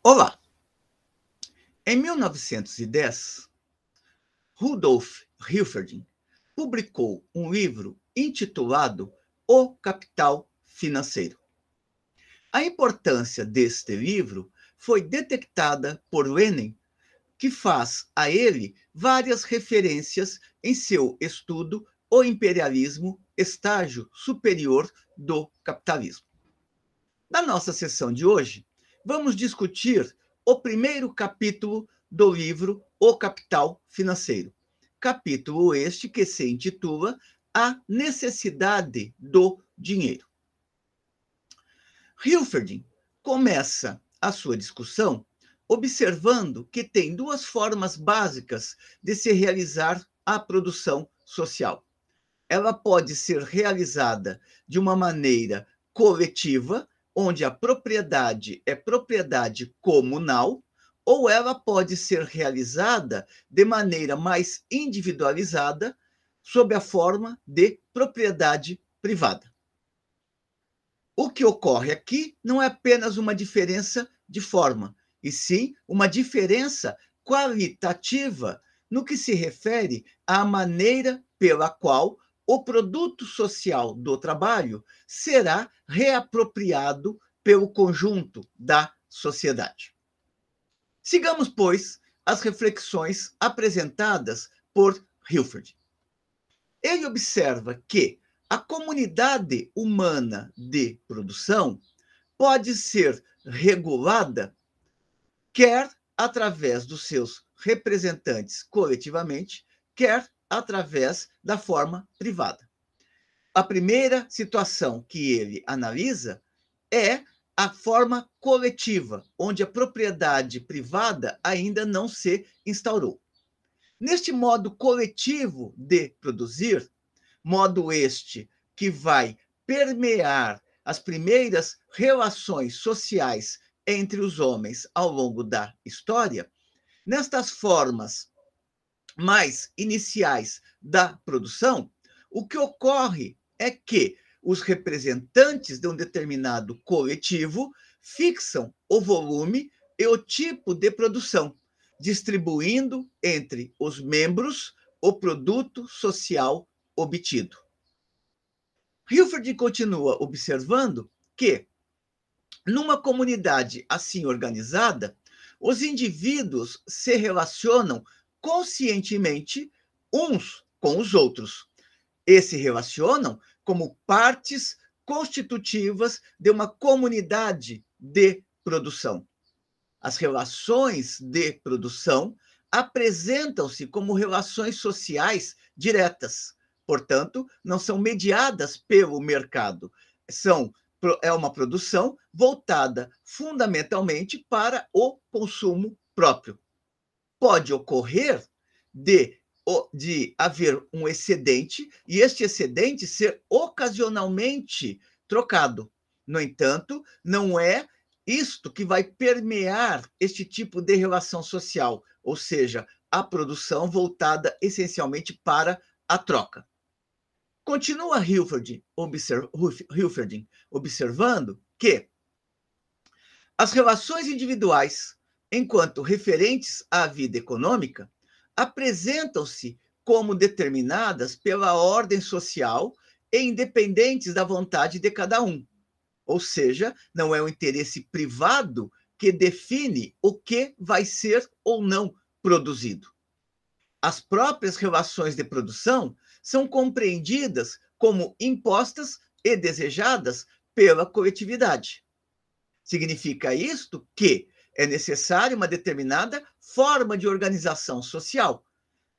Olá! Em 1910, Rudolf Hilferding publicou um livro intitulado O Capital Financeiro. A importância deste livro foi detectada por Lenin, que faz a ele várias referências em seu estudo O Imperialismo, Estágio Superior do Capitalismo. Na nossa sessão de hoje, vamos discutir o primeiro capítulo do livro O Capital Financeiro. Capítulo este que se intitula A Necessidade do Dinheiro. Hilferding começa a sua discussão observando que tem duas formas básicas de se realizar a produção social. Ela pode ser realizada de uma maneira coletiva, onde a propriedade é propriedade comunal, ou ela pode ser realizada de maneira mais individualizada, sob a forma de propriedade privada. O que ocorre aqui não é apenas uma diferença de forma, e sim uma diferença qualitativa no que se refere à maneira pela qual o produto social do trabalho será reapropriado pelo conjunto da sociedade. Sigamos, pois, as reflexões apresentadas por Hilferd. Ele observa que a comunidade humana de produção pode ser regulada, quer através dos seus representantes coletivamente, quer através da forma privada. A primeira situação que ele analisa é a forma coletiva, onde a propriedade privada ainda não se instaurou. Neste modo coletivo de produzir, modo este que vai permear as primeiras relações sociais entre os homens ao longo da história, nestas formas mais iniciais da produção, o que ocorre é que os representantes de um determinado coletivo fixam o volume e o tipo de produção, distribuindo entre os membros o produto social obtido. Hilferd continua observando que, numa comunidade assim organizada, os indivíduos se relacionam conscientemente uns com os outros e se relacionam como partes constitutivas de uma comunidade de produção. As relações de produção apresentam-se como relações sociais diretas, portanto, não são mediadas pelo mercado. É uma produção voltada fundamentalmente para o consumo próprio. Pode ocorrer de haver um excedente e este excedente ser ocasionalmente trocado. No entanto, não é isto que vai permear este tipo de relação social, ou seja, a produção voltada essencialmente para a troca. Continua Hilferding observando que as relações individuais, enquanto referentes à vida econômica, apresentam-se como determinadas pela ordem social e independentes da vontade de cada um. Ou seja, não é o interesse privado que define o que vai ser ou não produzido. As próprias relações de produção são compreendidas como impostas e desejadas pela coletividade. Significa isto que é necessária uma determinada forma de organização social.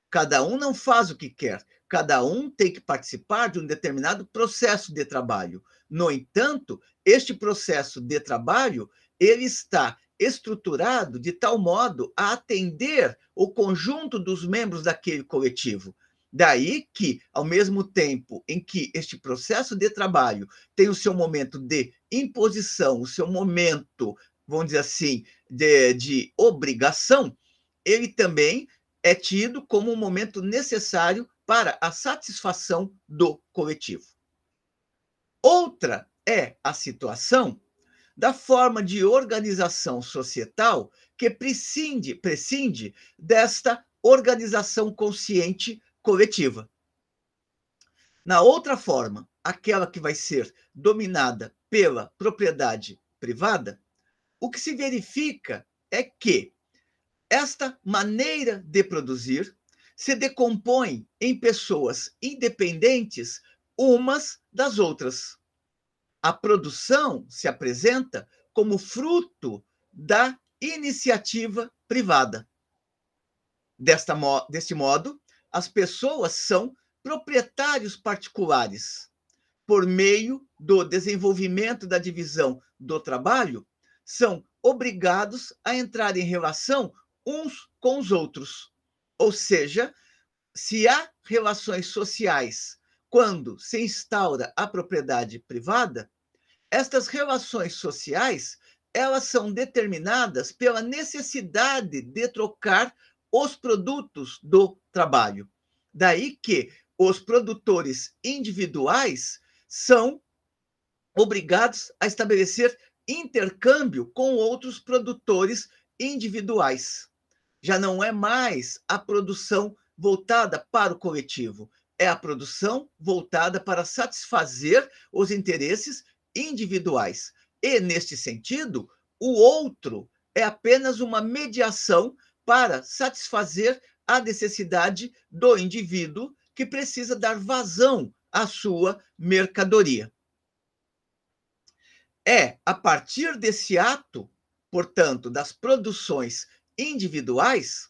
Cada um não faz o que quer, cada um tem que participar de um determinado processo de trabalho. No entanto, este processo de trabalho, ele está estruturado de tal modo a atender o conjunto dos membros daquele coletivo. Daí que, ao mesmo tempo em que este processo de trabalho tem o seu momento de imposição, o seu momento, vamos dizer assim, de obrigação, ele também é tido como um momento necessário para a satisfação do coletivo. Outra é a situação da forma de organização societal que prescinde desta organização consciente coletiva. Na outra forma, aquela que vai ser dominada pela propriedade privada, o que se verifica é que esta maneira de produzir se decompõe em pessoas independentes umas das outras. A produção se apresenta como fruto da iniciativa privada. Deste modo, as pessoas são proprietários particulares. Por meio do desenvolvimento da divisão do trabalho, são obrigados a entrar em relação uns com os outros. Ou seja, se há relações sociais quando se instaura a propriedade privada, estas relações sociais, elas são determinadas pela necessidade de trocar os produtos do trabalho. Daí que os produtores individuais são obrigados a estabelecer intercâmbio com outros produtores individuais. Já não é mais a produção voltada para o coletivo, é a produção voltada para satisfazer os interesses individuais. E, neste sentido, o outro é apenas uma mediação para satisfazer a necessidade do indivíduo que precisa dar vazão à sua mercadoria. É a partir desse ato, portanto, das produções individuais,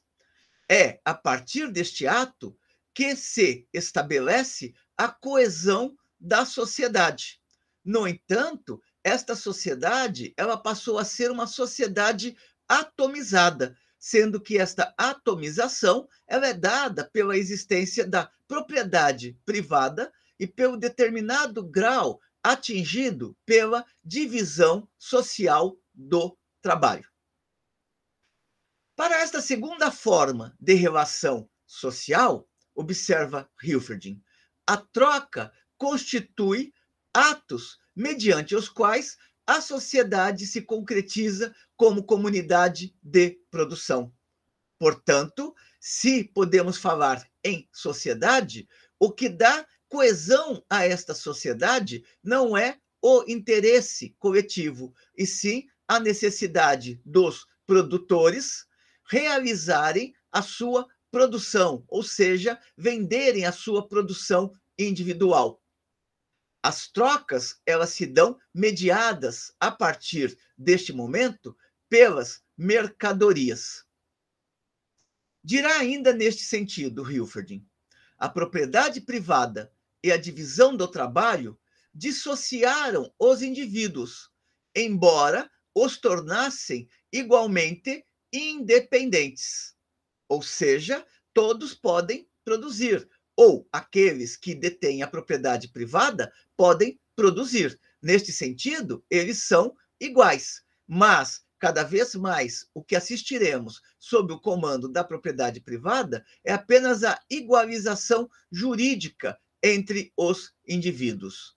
é a partir deste ato que se estabelece a coesão da sociedade. No entanto, esta sociedade, ela passou a ser uma sociedade atomizada, sendo que esta atomização ela é dada pela existência da propriedade privada e pelo determinado grau atingido pela divisão social do trabalho. Para esta segunda forma de relação social, observa Hilferding, a troca constitui atos mediante os quais a sociedade se concretiza como comunidade de produção. Portanto, se podemos falar em sociedade, o que dá coesão a esta sociedade não é o interesse coletivo, e sim a necessidade dos produtores realizarem a sua produção, ou seja, venderem a sua produção individual. As trocas, elas se dão mediadas a partir deste momento pelas mercadorias. Dirá ainda neste sentido, Hilferding, a propriedade privada e a divisão do trabalho dissociaram os indivíduos, embora os tornassem igualmente independentes. Ou seja, todos podem produzir, ou aqueles que detêm a propriedade privada podem produzir. Neste sentido, eles são iguais, mas cada vez mais o que assistiremos sob o comando da propriedade privada é apenas a igualização jurídica entre os indivíduos.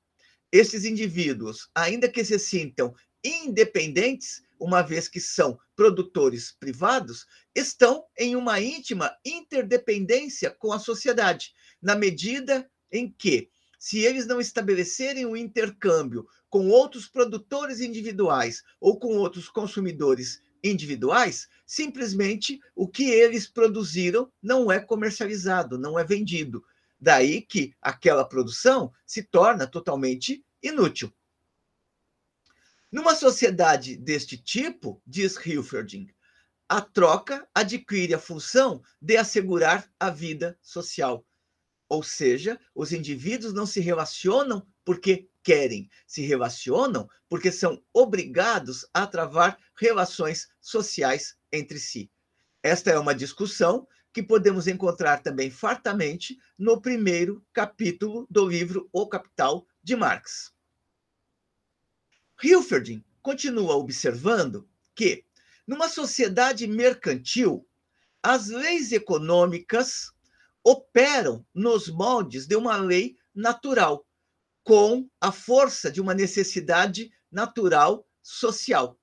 Esses indivíduos, ainda que se sintam independentes, uma vez que são produtores privados, estão em uma íntima interdependência com a sociedade, na medida em que, se eles não estabelecerem um intercâmbio com outros produtores individuais ou com outros consumidores individuais, simplesmente o que eles produziram não é comercializado, não é vendido. Daí que aquela produção se torna totalmente inútil. Numa sociedade deste tipo, diz Hilferding, a troca adquire a função de assegurar a vida social. Ou seja, os indivíduos não se relacionam porque querem, se relacionam porque são obrigados a travar relações sociais entre si. Esta é uma discussão que podemos encontrar também fartamente no primeiro capítulo do livro O Capital, de Marx. Hilferding continua observando que, numa sociedade mercantil, as leis econômicas operam nos moldes de uma lei natural, com a força de uma necessidade natural social.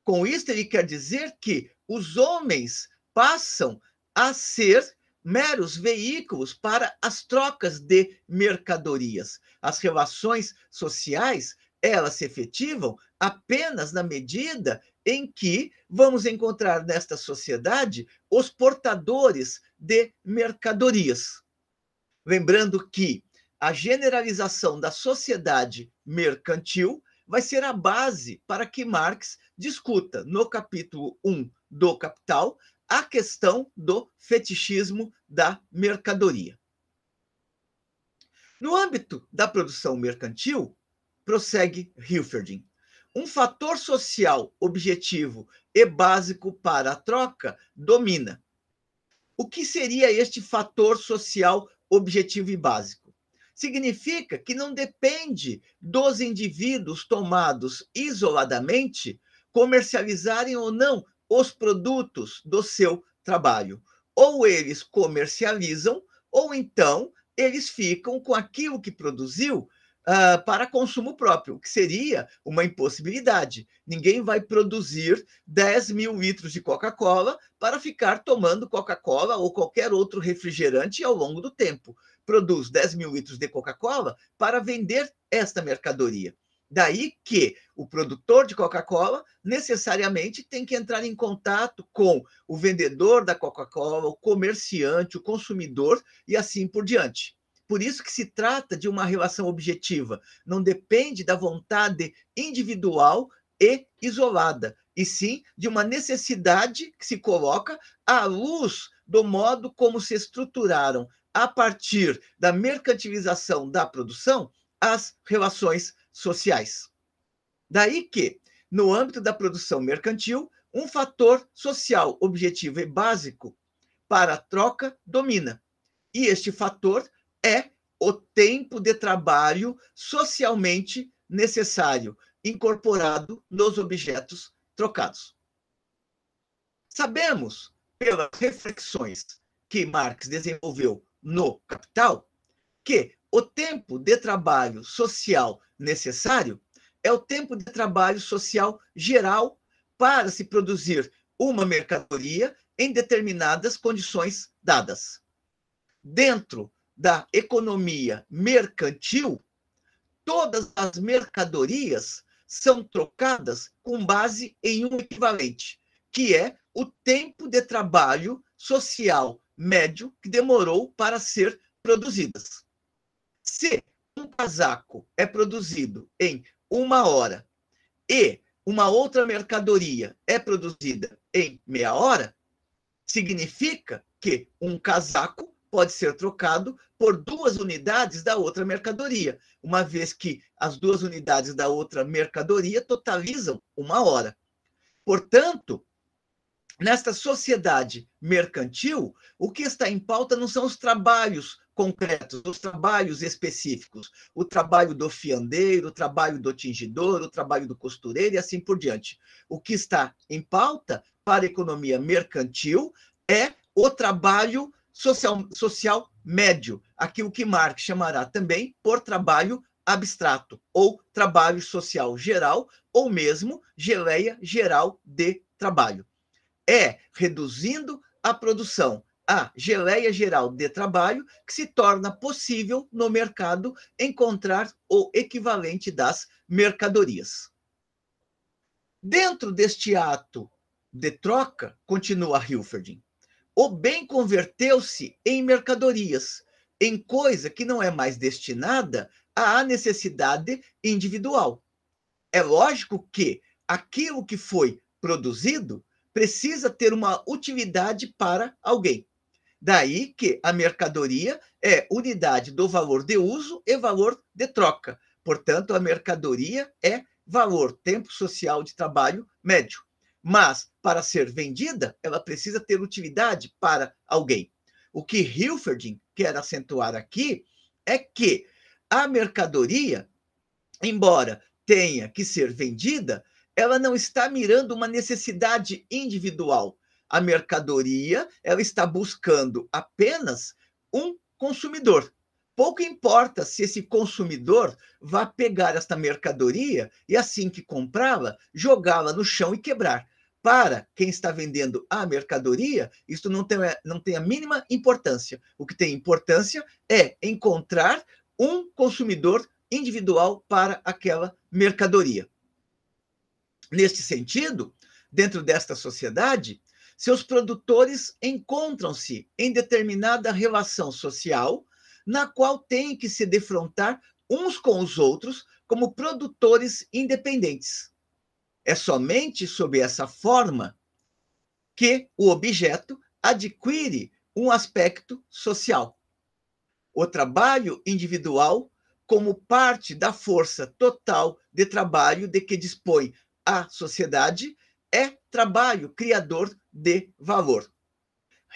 Com isso, ele quer dizer que os homens passam a ser meros veículos para as trocas de mercadorias. As relações sociais, elas se efetivam apenas na medida em que vamos encontrar nesta sociedade os portadores de mercadorias. Lembrando que a generalização da sociedade mercantil vai ser a base para que Marx discuta, no capítulo 1 do Capital, a questão do fetichismo da mercadoria. No âmbito da produção mercantil, prossegue Hilferding, um fator social objetivo e básico para a troca domina. O que seria este fator social objetivo e básico? Significa que não depende dos indivíduos tomados isoladamente comercializarem ou não os produtos do seu trabalho. Ou eles comercializam, ou então eles ficam com aquilo que produziu para consumo próprio, que seria uma impossibilidade. Ninguém vai produzir 10 mil litros de Coca-Cola para ficar tomando Coca-Cola ou qualquer outro refrigerante ao longo do tempo. Produz 10 mil litros de Coca-Cola para vender esta mercadoria. Daí que o produtor de Coca-Cola necessariamente tem que entrar em contato com o vendedor da Coca-Cola, o comerciante, o consumidor e assim por diante. Por isso que se trata de uma relação objetiva, não depende da vontade individual e isolada, e sim de uma necessidade que se coloca à luz do modo como se estruturaram, a partir da mercantilização da produção, as relações sociais. Daí que, no âmbito da produção mercantil, um fator social objetivo e básico para a troca domina. E este fator é o tempo de trabalho socialmente necessário, incorporado nos objetos trocados. Sabemos, pelas reflexões que Marx desenvolveu no Capital, que o tempo de trabalho social necessário é o tempo de trabalho social geral para se produzir uma mercadoria em determinadas condições dadas. Dentro da economia mercantil, todas as mercadorias são trocadas com base em um equivalente, que é o tempo de trabalho social médio que demorou para ser produzidas. Se um casaco é produzido em 1 hora e uma outra mercadoria é produzida em meia hora, significa que um casaco pode ser trocado por 2 unidades da outra mercadoria, uma vez que as 2 unidades da outra mercadoria totalizam 1 hora. Portanto, nesta sociedade mercantil, o que está em pauta não são os trabalhos concretos, os trabalhos específicos, o trabalho do fiandeiro, o trabalho do tingidor, o trabalho do costureiro e assim por diante. O que está em pauta para a economia mercantil é o trabalho social médio, aquilo que Marx chamará também por trabalho abstrato, ou trabalho social geral, ou mesmo geleia geral de trabalho. É reduzindo a produção à geleia geral de trabalho que se torna possível no mercado encontrar o equivalente das mercadorias. Dentro deste ato de troca, continua Hilferding, o bem converteu-se em mercadorias, em coisa que não é mais destinada à necessidade individual. É lógico que aquilo que foi produzido precisa ter uma utilidade para alguém. Daí que a mercadoria é unidade do valor de uso e valor de troca. Portanto, a mercadoria é valor, tempo social de trabalho médio. Mas, para ser vendida, ela precisa ter utilidade para alguém. O que Hilferding quer acentuar aqui é que a mercadoria, embora tenha que ser vendida, ela não está mirando uma necessidade individual. A mercadoria, ela está buscando apenas um consumidor. pouco importa se esse consumidor vai pegar esta mercadoria e, assim que comprá-la, jogá-la no chão e quebrar. Para quem está vendendo a mercadoria, isso não tem a mínima importância. O que tem importância é encontrar um consumidor individual para aquela mercadoria. Neste sentido, dentro desta sociedade, seus produtores encontram-se em determinada relação social, na qual têm que se defrontar uns com os outros como produtores independentes. É somente sob essa forma que o objeto adquire um aspecto social. O trabalho individual, como parte da força total de trabalho de que dispõe a sociedade, é trabalho criador de valor.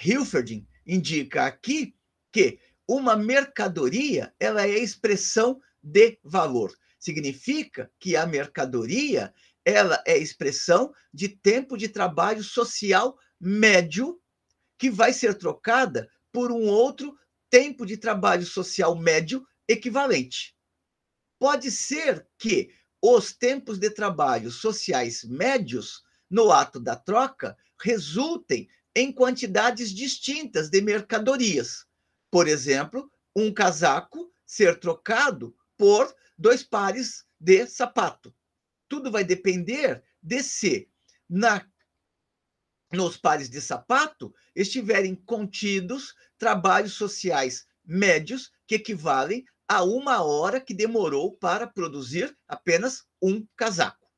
Hilferding indica aqui que uma mercadoria ela é expressão de valor. Significa que a mercadoria ela é expressão de tempo de trabalho social médio que vai ser trocada por um outro tempo de trabalho social médio equivalente. Pode ser que os tempos de trabalho sociais médios, no ato da troca, resultem em quantidades distintas de mercadorias. Por exemplo, um casaco ser trocado por 2 pares de sapato. Tudo vai depender de se nos pares de sapato estiverem contidos trabalhos sociais médios que equivalem a 1 hora que demorou para produzir apenas um casaco.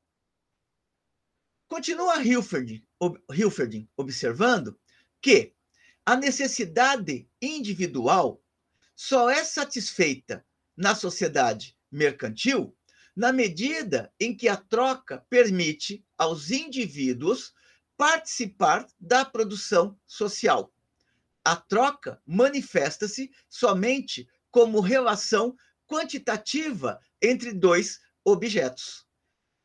Continua Hilferding observando que a necessidade individual só é satisfeita na sociedade mercantil na medida em que a troca permite aos indivíduos participar da produção social. A troca manifesta-se somente como relação quantitativa entre 2 objetos.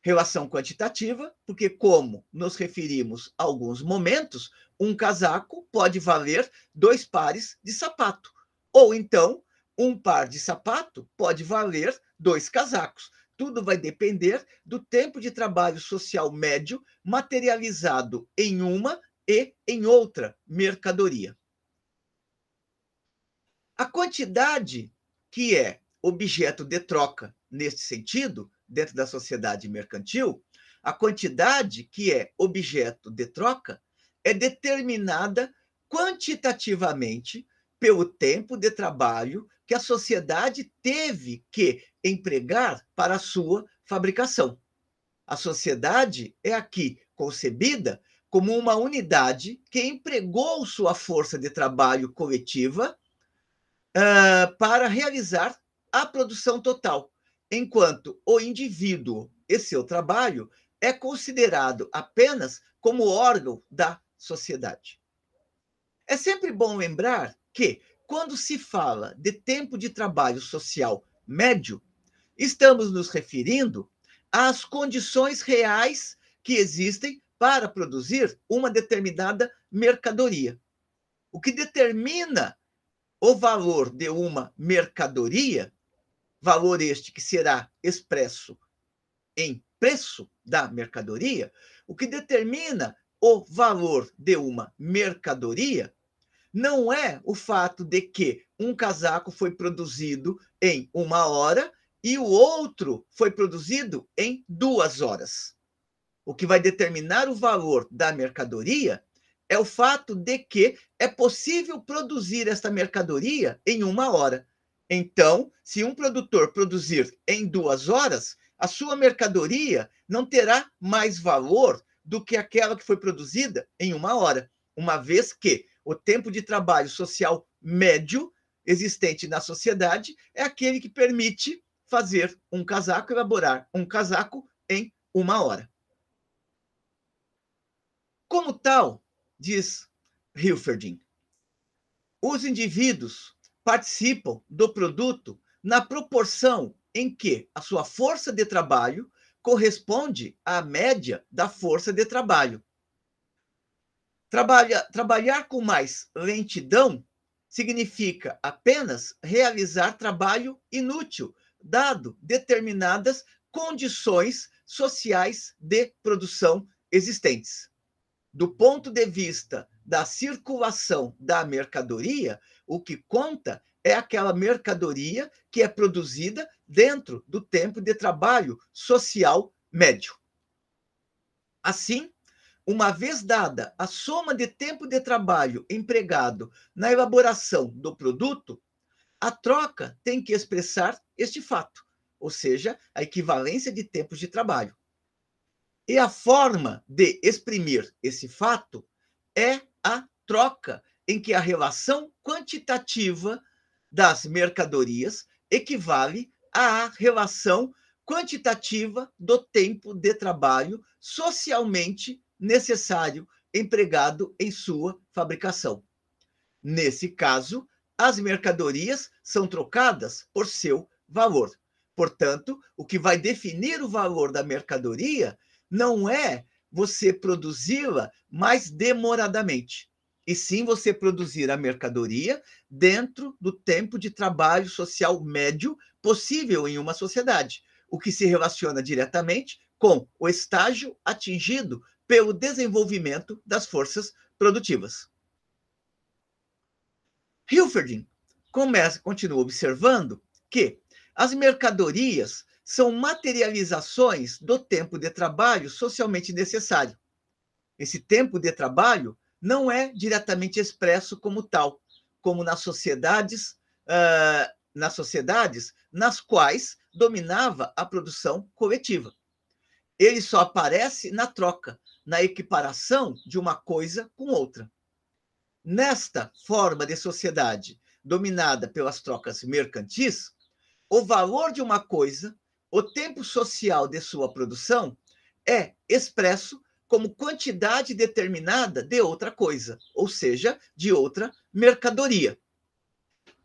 Relação quantitativa, porque, como nos referimos a alguns momentos, um casaco pode valer 2 pares de sapato. Ou então, um par de sapato pode valer 2 casacos. Tudo vai depender do tempo de trabalho social médio materializado em uma e em outra mercadoria. A quantidade que é objeto de troca, neste sentido, dentro da sociedade mercantil, a quantidade que é objeto de troca é determinada quantitativamente pelo tempo de trabalho que a sociedade teve que empregar para a sua fabricação. A sociedade é aqui concebida como uma unidade que empregou sua força de trabalho coletiva para realizar a produção total, enquanto o indivíduo e seu trabalho é considerado apenas como órgão da sociedade. É sempre bom lembrar que, quando se fala de tempo de trabalho social médio, estamos nos referindo às condições reais que existem para produzir uma determinada mercadoria. O que determina o valor de uma mercadoria, valor este que será expresso em preço da mercadoria, o que determina o valor de uma mercadoria não é o fato de que um casaco foi produzido em 1 hora e o outro foi produzido em 2 horas. O que vai determinar o valor da mercadoria é o fato de que é possível produzir esta mercadoria em 1 hora. Então, se um produtor produzir em 2 horas, a sua mercadoria não terá mais valor do que aquela que foi produzida em 1 hora, uma vez que o tempo de trabalho social médio existente na sociedade é aquele que permite fazer um casaco, elaborar um casaco em 1 hora. Como tal, diz Hilferding, os indivíduos participam do produto na proporção em que a sua força de trabalho corresponde à média da força de trabalho. Trabalhar com mais lentidão significa apenas realizar trabalho inútil, dado determinadas condições sociais de produção existentes. Do ponto de vista da circulação da mercadoria, o que conta é aquela mercadoria que é produzida dentro do tempo de trabalho social médio. Assim, uma vez dada a soma de tempo de trabalho empregado na elaboração do produto, a troca tem que expressar este fato, ou seja, a equivalência de tempos de trabalho. E a forma de exprimir esse fato é a troca, em que a relação quantitativa das mercadorias equivale à relação quantitativa do tempo de trabalho socialmente necessário empregado em sua fabricação. Nesse caso, as mercadorias são trocadas por seu valor. Portanto, o que vai definir o valor da mercadoria não é você produzi-la mais demoradamente, e sim você produzir a mercadoria dentro do tempo de trabalho social médio possível em uma sociedade, o que se relaciona diretamente com o estágio atingido pelo desenvolvimento das forças produtivas. Hilferding continua observando que as mercadorias são materializações do tempo de trabalho socialmente necessário. Esse tempo de trabalho não é diretamente expresso como tal, como nas sociedades nas quais dominava a produção coletiva. Ele só aparece na troca, na equiparação de uma coisa com outra. Nesta forma de sociedade dominada pelas trocas mercantis, o valor de uma coisa, o tempo social de sua produção, é expresso como quantidade determinada de outra coisa, ou seja, de outra mercadoria,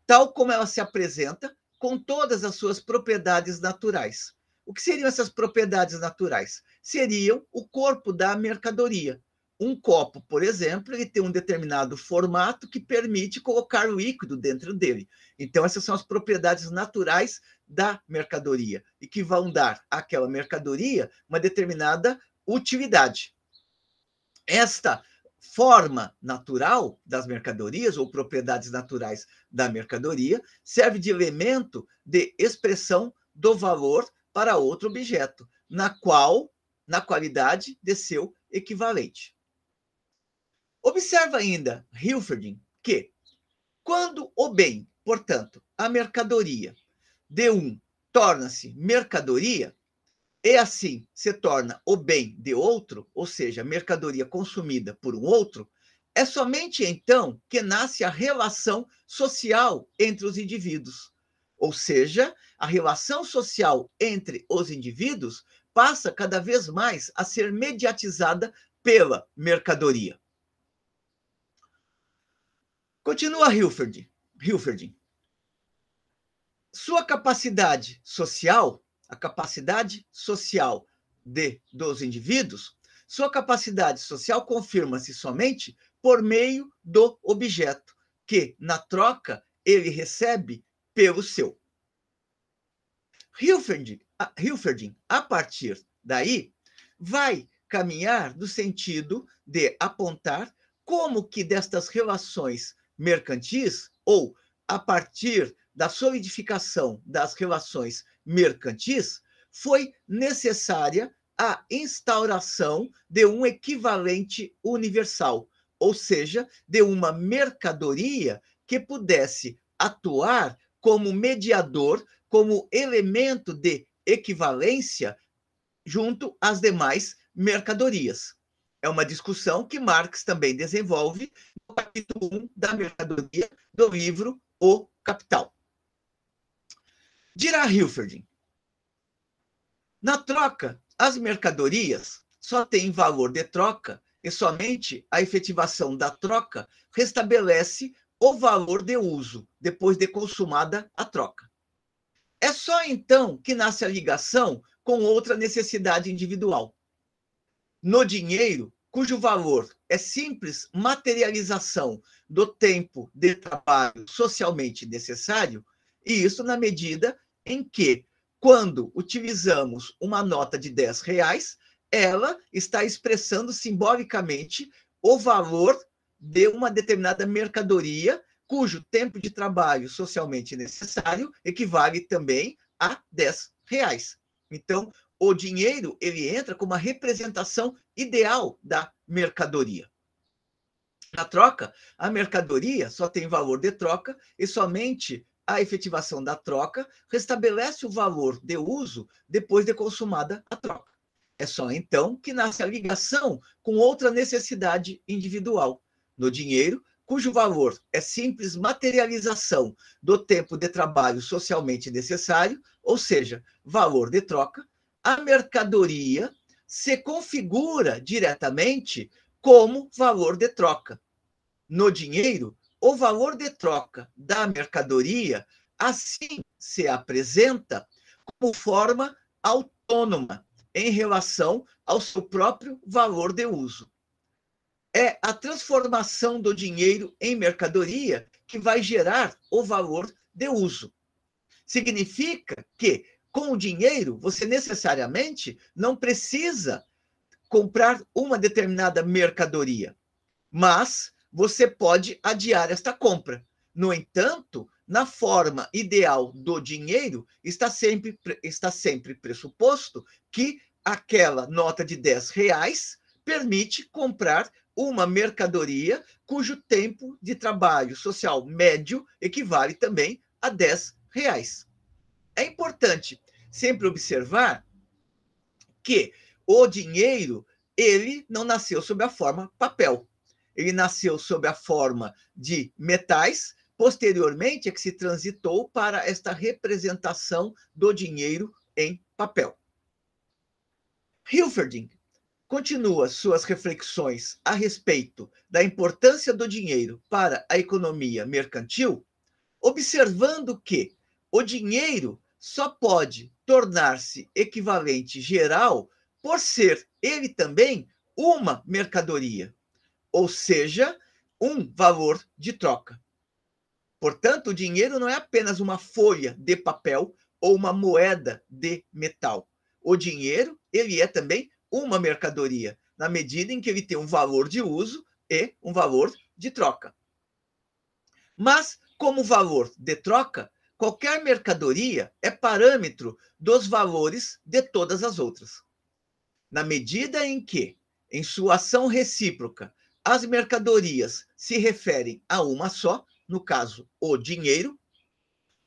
tal como ela se apresenta com todas as suas propriedades naturais. O que seriam essas propriedades naturais? Seriam o corpo da mercadoria. Um copo, por exemplo, ele tem um determinado formato que permite colocar líquido dentro dele. Então, essas são as propriedades naturais da mercadoria e que vão dar àquela mercadoria uma determinada utilidade. Esta forma natural das mercadorias, ou propriedades naturais da mercadoria, serve de elemento de expressão do valor para outro objeto, na qualidade de seu equivalente. Observa ainda Hilferding que, quando o bem, portanto, a mercadoria de um torna-se mercadoria, e assim se torna o bem de outro, ou seja, mercadoria consumida por um outro, é somente então que nasce a relação social entre os indivíduos. Ou seja, a relação social entre os indivíduos passa cada vez mais a ser mediatizada pela mercadoria. Continua Hilferding. Sua capacidade social, a capacidade social dos indivíduos, sua capacidade social confirma-se somente por meio do objeto, que, na troca, ele recebe pelo seu. Hilferding, a partir daí, vai caminhar no sentido de apontar como que destas relações mercantis, ou a partir da solidificação das relações mercantis, foi necessária a instauração de um equivalente universal, ou seja, de uma mercadoria que pudesse atuar como mediador, como elemento de equivalência junto às demais mercadorias. É uma discussão que Marx também desenvolve no capítulo 1 da mercadoria do livro O Capital. Dirá Hilferding: na troca, as mercadorias só têm valor de troca e somente a efetivação da troca restabelece o valor de uso depois de consumada a troca. É só então que nasce a ligação com outra necessidade individual. No dinheiro, cujo valor é simples materialização do tempo de trabalho socialmente necessário, e isso na medida em que, quando utilizamos uma nota de R$ 10, ela está expressando simbolicamente o valor de uma determinada mercadoria, cujo tempo de trabalho socialmente necessário equivale também a R$ 10. Então, o dinheiro ele entra como a representação ideal da mercadoria. Na troca, a mercadoria só tem valor de troca e somente a efetivação da troca restabelece o valor de uso depois de consumada a troca. É só então que nasce a ligação com outra necessidade individual. No dinheiro, cujo valor é simples materialização do tempo de trabalho socialmente necessário, ou seja, valor de troca, a mercadoria se configura diretamente como valor de troca. No dinheiro, o valor de troca da mercadoria assim se apresenta como forma autônoma em relação ao seu próprio valor de uso. É a transformação do dinheiro em mercadoria que vai gerar o valor de uso. Significa que, com o dinheiro, você necessariamente não precisa comprar uma determinada mercadoria, mas você pode adiar esta compra. No entanto, na forma ideal do dinheiro, está sempre pressuposto que aquela nota de R$ 10 permite comprar uma mercadoria cujo tempo de trabalho social médio equivale também a R$ 10. É importante sempre observar que o dinheiro ele não nasceu sob a forma papel. Ele nasceu sob a forma de metais, posteriormente é que se transitou para esta representação do dinheiro em papel. Hilferding continua suas reflexões a respeito da importância do dinheiro para a economia mercantil, observando que o dinheiro só pode tornar-se equivalente geral por ser ele também uma mercadoria, ou seja, um valor de troca. Portanto, o dinheiro não é apenas uma folha de papel ou uma moeda de metal. O dinheiro, ele é também uma mercadoria, na medida em que ele tem um valor de uso e um valor de troca. Mas, como valor de troca, qualquer mercadoria é parâmetro dos valores de todas as outras. Na medida em que, em sua ação recíproca, as mercadorias se referem a uma só, no caso, o dinheiro,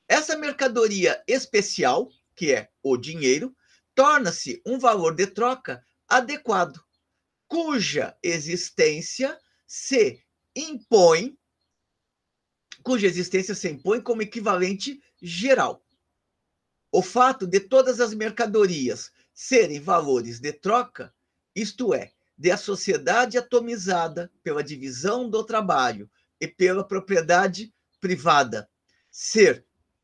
essa mercadoria especial, que é o dinheiro, torna-se um valor de troca adequado, cuja existência se impõe como equivalente geral. O fato de todas as mercadorias serem valores de troca, isto é, de a sociedade atomizada pela divisão do trabalho e pela propriedade privada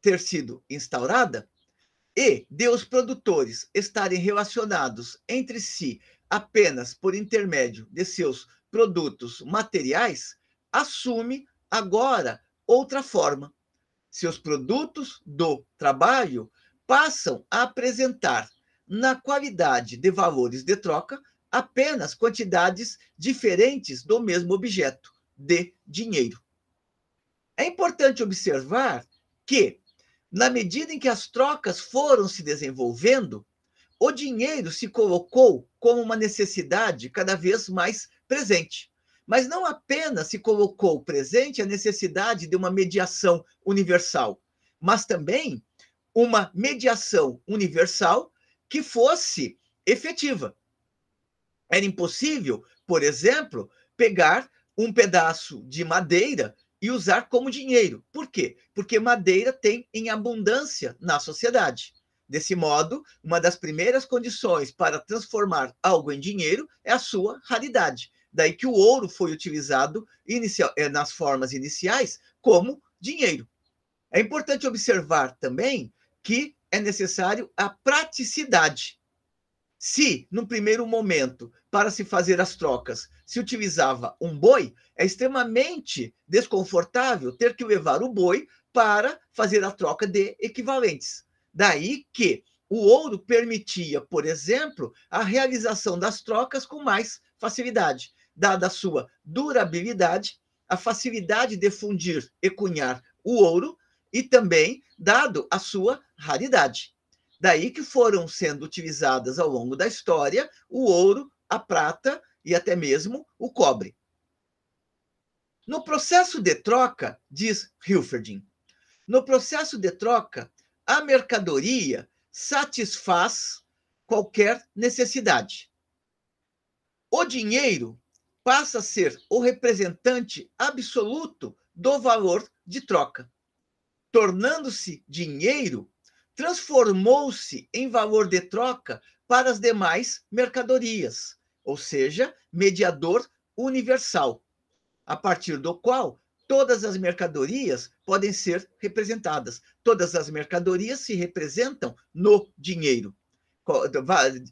ter sido instaurada, e de os produtores estarem relacionados entre si apenas por intermédio de seus produtos materiais, assume agora outra forma. Seus produtos do trabalho passam a apresentar, na qualidade de valores de troca, apenas quantidades diferentes do mesmo objeto, de dinheiro. É importante observar que, na medida em que as trocas foram se desenvolvendo, o dinheiro se colocou como uma necessidade cada vez mais presente. Mas não apenas se colocou presente a necessidade de uma mediação universal, mas também uma mediação universal que fosse efetiva. Era impossível, por exemplo, pegar um pedaço de madeira e usar como dinheiro. Por quê? Porque madeira tem em abundância na sociedade. Desse modo, uma das primeiras condições para transformar algo em dinheiro é a sua raridade. Daí que o ouro foi utilizado nas formas iniciais como dinheiro. É importante observar também que é necessário a praticidade. Se, no primeiro momento, para se fazer as trocas, se utilizava um boi, é extremamente desconfortável ter que levar o boi para fazer a troca de equivalentes. Daí que o ouro permitia, por exemplo, a realização das trocas com mais facilidade, dada a sua durabilidade, a facilidade de fundir e cunhar o ouro e também dado a sua raridade. Daí que foram sendo utilizadas ao longo da história o ouro, a prata e até mesmo o cobre. No processo de troca, diz Hilferding, no processo de troca, a mercadoria satisfaz qualquer necessidade. O dinheiro passa a ser o representante absoluto do valor de troca. Tornando-se dinheiro, transformou-se em valor de troca para as demais mercadorias, ou seja, mediador universal, a partir do qual todas as mercadorias podem ser representadas. Todas as mercadorias se representam no dinheiro.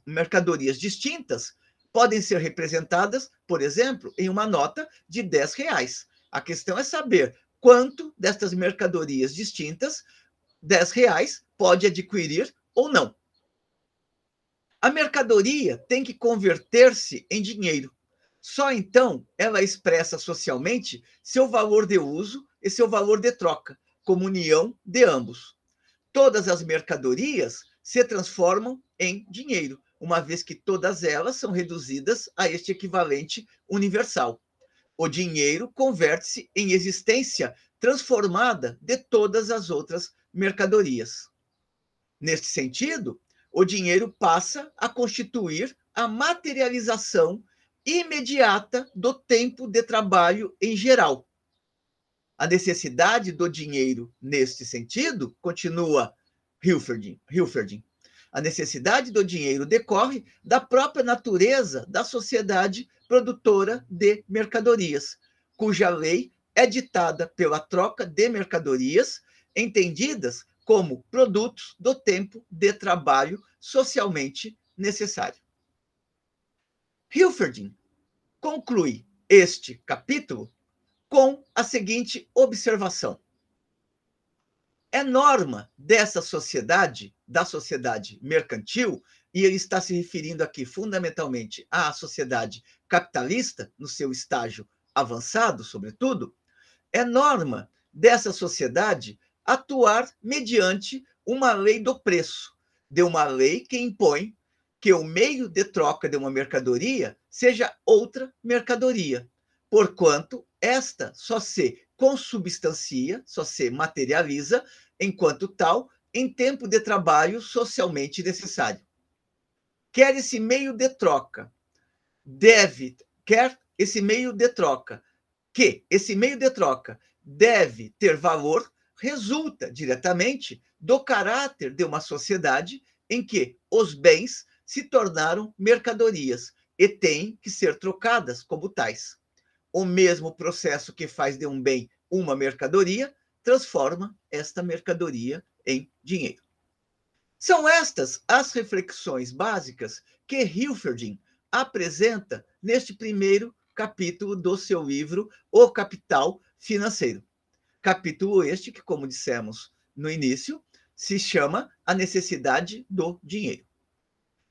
Mercadorias distintas podem ser representadas, por exemplo, em uma nota de R$10. A questão é saber quanto destas mercadorias distintas R$10 pode adquirir ou não. A mercadoria tem que converter-se em dinheiro. Só então ela expressa socialmente seu valor de uso e seu valor de troca, como união de ambos. Todas as mercadorias se transformam em dinheiro, uma vez que todas elas são reduzidas a este equivalente universal. O dinheiro converte-se em existência transformada de todas as outras mercadorias. Neste sentido, o dinheiro passa a constituir a materialização imediata do tempo de trabalho em geral. A necessidade do dinheiro, neste sentido, continua Hilferding, a necessidade do dinheiro decorre da própria natureza da sociedade produtora de mercadorias, cuja lei é ditada pela troca de mercadorias, entendidas como produtos do tempo de trabalho socialmente necessário. Hilferding conclui este capítulo com a seguinte observação: é norma dessa sociedade, da sociedade mercantil, e ele está se referindo aqui fundamentalmente à sociedade capitalista, no seu estágio avançado, sobretudo, é norma dessa sociedade atuar mediante uma lei do preço, de uma lei que impõe que o meio de troca de uma mercadoria seja outra mercadoria, porquanto esta só se consubstancia, só se materializa, enquanto tal, em tempo de trabalho socialmente necessário. Quer esse meio de troca deve ter valor, resulta diretamente do caráter de uma sociedade em que os bens se tornaram mercadorias e têm que ser trocadas como tais. O mesmo processo que faz de um bem uma mercadoria transforma esta mercadoria em dinheiro. São estas as reflexões básicas que Hilferding apresenta neste primeiro capítulo do seu livro O Capital Financeiro. Capítulo este que, como dissemos no início, se chama A Necessidade do Dinheiro.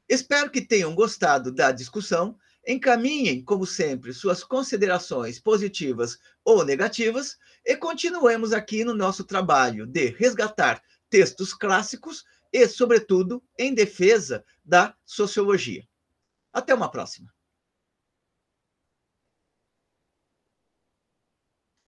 Espero que tenham gostado da discussão. Encaminhem, como sempre, suas considerações positivas ou negativas e continuemos aqui no nosso trabalho de resgatar textos clássicos e, sobretudo, em defesa da sociologia. Até uma próxima.